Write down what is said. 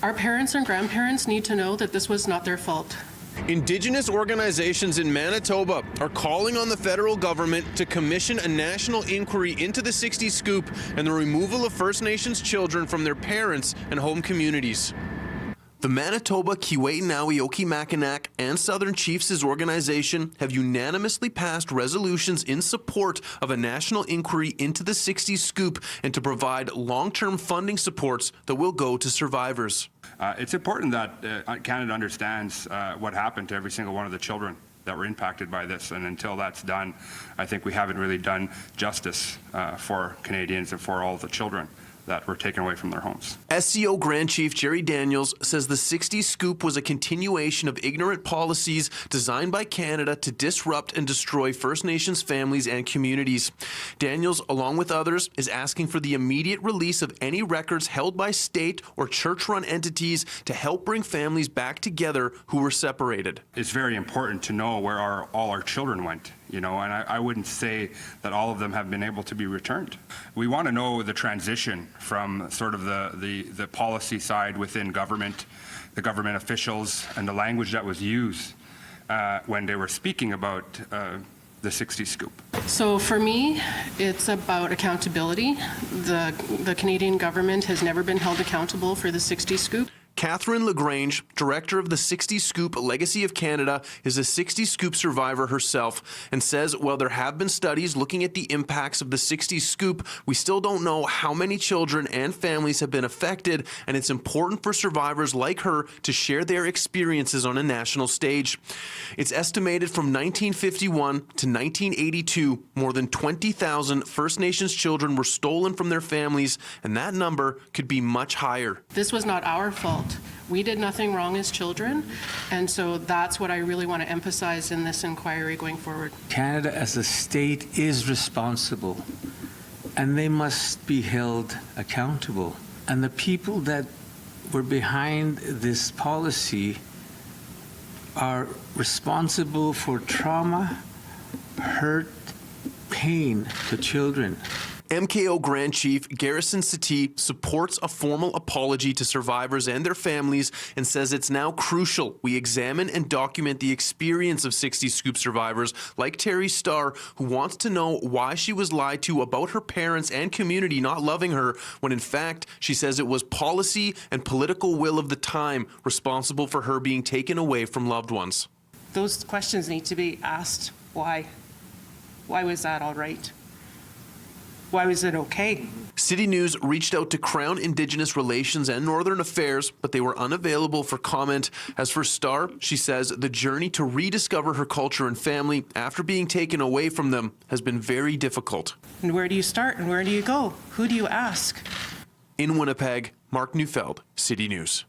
Our parents and grandparents need to know that this was not their fault. Indigenous organizations in Manitoba are calling on the federal government to commission a national inquiry into the 60's scoop and the removal of First Nations children from their parents and home communities. The Manitoba, Kiiwetinowi, Okimakinak, and Southern Chiefs' organization have unanimously passed resolutions in support of a national inquiry into the 60's scoop and to provide long-term funding supports that will go to survivors. It's important that Canada understands what happened to every single one of the children that were impacted by this, and until that's done, I think we haven't really done justice for Canadians and for all the children that were taken away from their homes. SCO Grand Chief Jerry Daniels says the 60's scoop was a continuation of ignorant policies designed by Canada to disrupt and destroy First Nations families and communities. Daniels, along with others, is asking for the immediate release of any records held by state or church-run entities to help bring families back together who were separated. It's very important to know where all our children went, and I wouldn't say that all of them have been able to be returned. We want to know the transition from sort of the policy side within government, the government officials, and the language that was used when they were speaking about the 60's scoop. So for me, it's about accountability. The Canadian government has never been held accountable for the 60's scoop. Catherine LaGrange, director of the 60's Scoop Legacy of Canada, is a 60's Scoop survivor herself and says while there have been studies looking at the impacts of the 60's Scoop, we still don't know how many children and families have been affected, and it's important for survivors like her to share their experiences on a national stage. It's estimated from 1951 to 1982, more than 20,000 First Nations children were stolen from their families, and that number could be much higher. This was not our fault. We did nothing wrong as children, and so that's what I really want to emphasize in this inquiry going forward. Canada as a state is responsible, and they must be held accountable. And the people that were behind this policy are responsible for trauma, hurt, pain to children. MKO Grand Chief Garrison Settee supports a formal apology to survivors and their families and says it's now crucial we examine and document the experience of 60's Scoop survivors like Terry Starr, who wants to know why she was lied to about her parents and community not loving her, when in fact she says it was policy and political will of the time responsible for her being taken away from loved ones. Those questions need to be asked. Why? Why was that all right? Why was it okay? City News reached out to Crown Indigenous Relations and Northern Affairs, but they were unavailable for comment. As for Starr, she says the journey to rediscover her culture and family after being taken away from them has been very difficult. And where do you start and where do you go? Who do you ask? In Winnipeg, Mark Neufeld, City News.